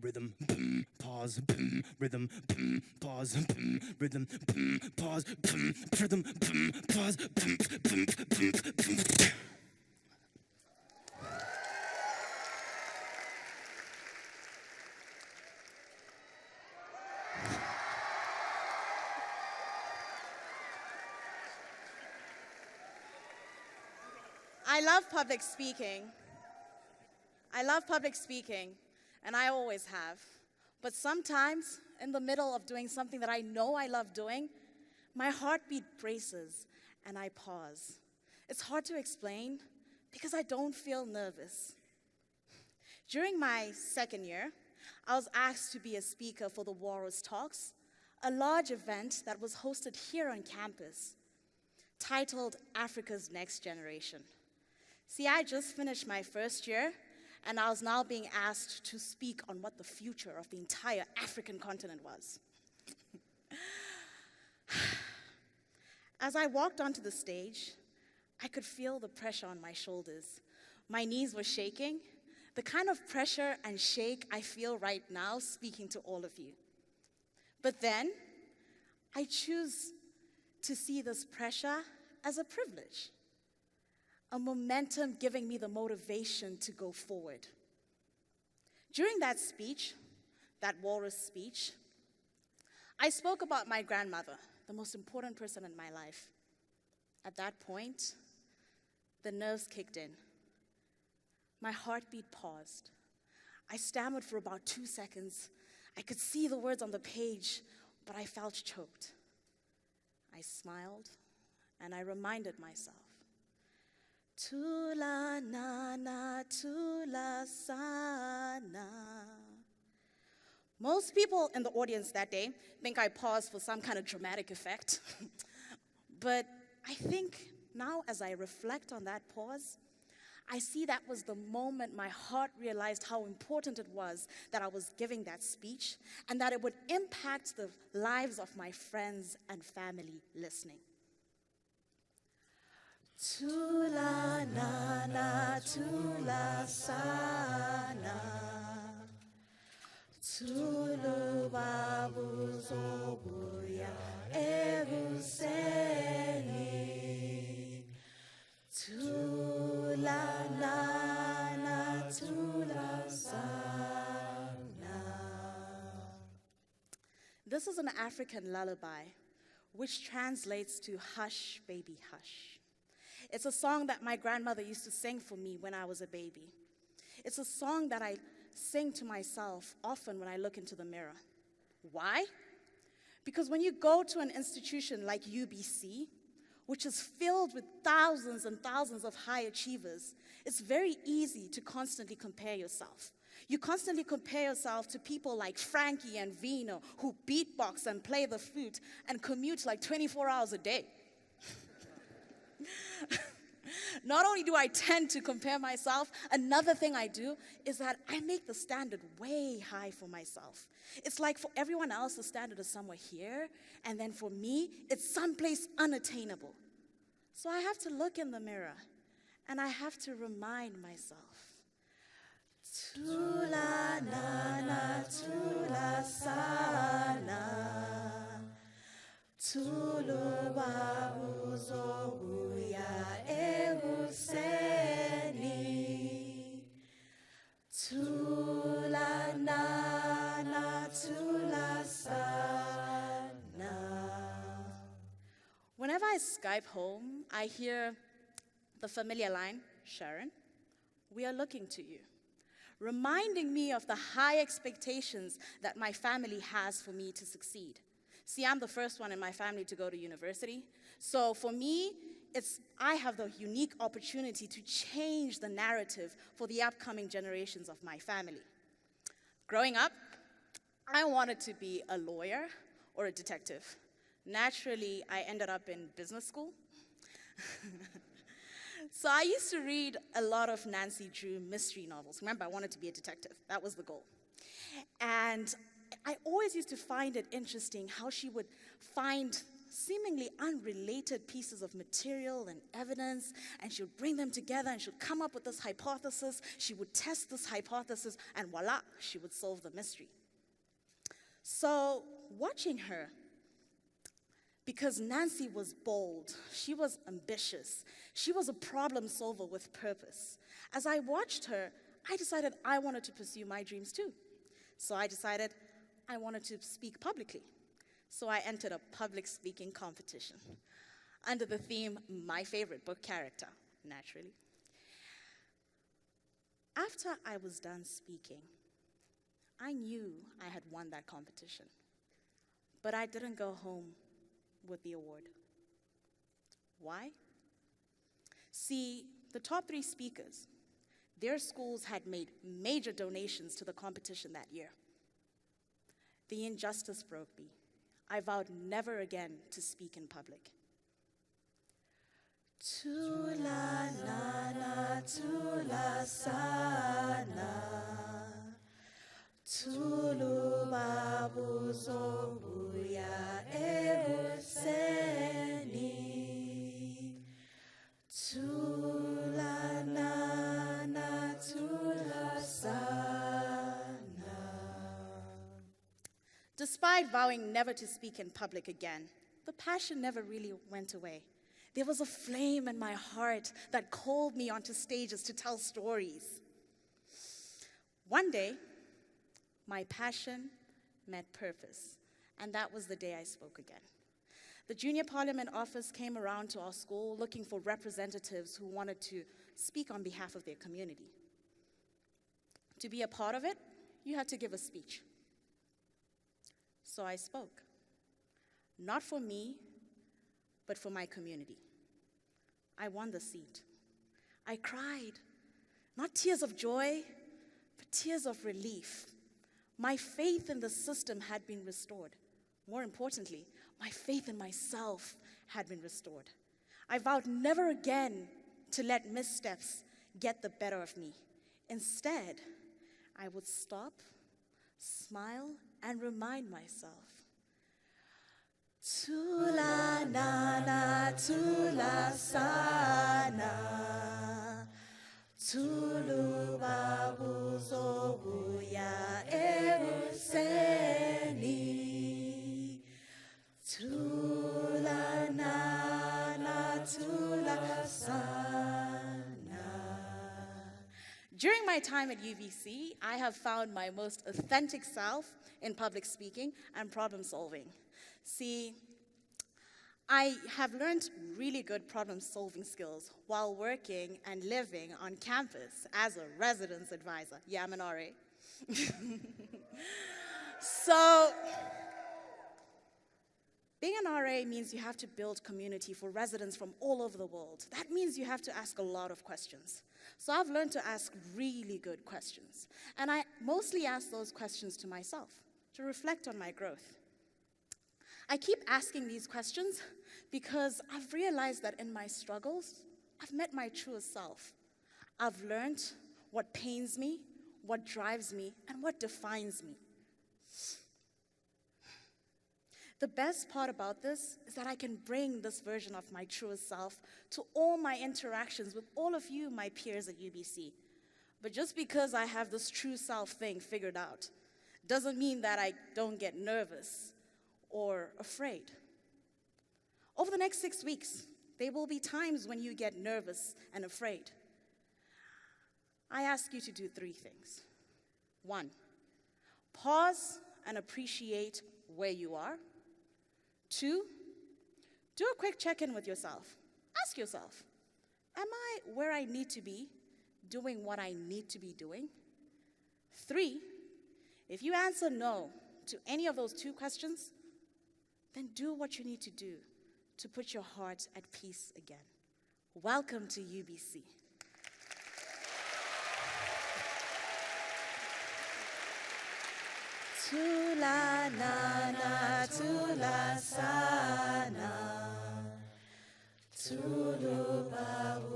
rhythm, pause, rhythm, pause, rhythm, pause, rhythm, pause. I love public speaking. I love public speaking, and I always have. But sometimes, in the middle of doing something that I know I love doing, my heartbeat braces and I pause. It's hard to explain because I don't feel nervous. During my second year, I was asked to be a speaker for the Walrus Talks, a large event that was hosted here on campus, titled Africa's Next Generation. See, I just finished my first year, and I was now being asked to speak on what the future of the entire African continent was. As I walked onto the stage, I could feel the pressure on my shoulders. My knees were shaking, the kind of pressure and shake I feel right now speaking to all of you. But then, I choose to see this pressure as a privilege, a momentum giving me the motivation to go forward. During that speech, that Walrus speech, I spoke about my grandmother, the most important person in my life. At that point, the nerves kicked in. My heartbeat paused. I stammered for about 2 seconds. I could see the words on the page, but I felt choked. I smiled, and I reminded myself, Tula nana, tula sana. Most people in the audience that day think I paused for some kind of dramatic effect. But I think now as I reflect on that pause, I see that was the moment my heart realized how important it was that I was giving that speech and that it would impact the lives of my friends and family listening. Tula nana, tula sana, tulu babu zobuya eruseni, tula nana, tula sana. This is an African lullaby, which translates to hush, baby, hush. It's a song that my grandmother used to sing for me when I was a baby. It's a song that I sing to myself often when I look into the mirror. Why? Because when you go to an institution like UBC, which is filled with thousands and thousands of high achievers, it's very easy to constantly compare yourself. You constantly compare yourself to people like Frankie and Vino, who beatbox and play the flute and commute like 24 hours a day. Not only do I tend to compare myself, another thing I do is that I make the standard way high for myself. It's like for everyone else, the standard is somewhere here, and then for me, it's someplace unattainable. So I have to look in the mirror, and I have to remind myself, Tula nana, tula sana, tulu babu zobuya eruseni, tula nana, tula sana. Whenever I Skype home, I hear the familiar line, Sharon, we are looking to you, reminding me of the high expectations that my family has for me to succeed. See, I'm the first one in my family to go to university. So for me, I have the unique opportunity to change the narrative for the upcoming generations of my family. Growing up, I wanted to be a lawyer or a detective. Naturally, I ended up in business school. So I used to read a lot of Nancy Drew mystery novels. Remember, I wanted to be a detective. That was the goal. And I always used to find it interesting how she would find seemingly unrelated pieces of material and evidence, and she would bring them together and she would come up with this hypothesis. She would test this hypothesis, and voila, she would solve the mystery. So watching her, because Nancy was bold, she was ambitious, she was a problem solver with purpose. As I watched her, I decided I wanted to pursue my dreams too. So I decided I wanted to speak publicly. So I entered a public speaking competition under the theme, my favorite book character, naturally. After I was done speaking, I knew I had won that competition, but I didn't go home with the award. Why? See, the top 3 speakers, their schools had made major donations to the competition that year. The injustice broke me. I vowed never again to speak in public. Tula nana, tula sana, tulu babu zobuya ebuseni, tula nana, tula sana. Despite vowing never to speak in public again, the passion never really went away. There was a flame in my heart that called me onto stages to tell stories. One day, my passion met purpose, and that was the day I spoke again. The Junior Parliament office came around to our school looking for representatives who wanted to speak on behalf of their community. To be a part of it, you had to give a speech. So I spoke, not for me, but for my community. I won the seat. I cried, not tears of joy, but tears of relief. My faith in the system had been restored. More importantly, my faith in myself had been restored. I vowed never again to let missteps get the better of me. Instead, I would stop, smile, and remind myself, tula nana, tula sana, tulu babu zobuya ebuseni, tula nana, tula sana. During my time at UBC, I have found my most authentic self in public speaking and problem solving. See, I have learned really good problem-solving skills while working and living on campus as a residence advisor. Yeah, I'm an RA. So, being an RA means you have to build community for residents from all over the world. That means you have to ask a lot of questions. So I've learned to ask really good questions. And I mostly ask those questions to myself, to reflect on my growth. I keep asking these questions because I've realized that in my struggles, I've met my truest self. I've learned what pains me, what drives me, and what defines me. The best part about this is that I can bring this version of my truest self to all my interactions with all of you, my peers at UBC. But just because I have this true self thing figured out doesn't mean that I don't get nervous or afraid. Over the next 6 weeks, there will be times when you get nervous and afraid. I ask you to do 3 things. 1, pause and appreciate where you are. 2, do a quick check-in with yourself. Ask yourself, am I where I need to be, doing what I need to be doing? 3, if you answer no to any of those 2 questions, then do what you need to do to put your heart at peace again. Welcome to UBC. Tula nana, tula sana, tulu babu.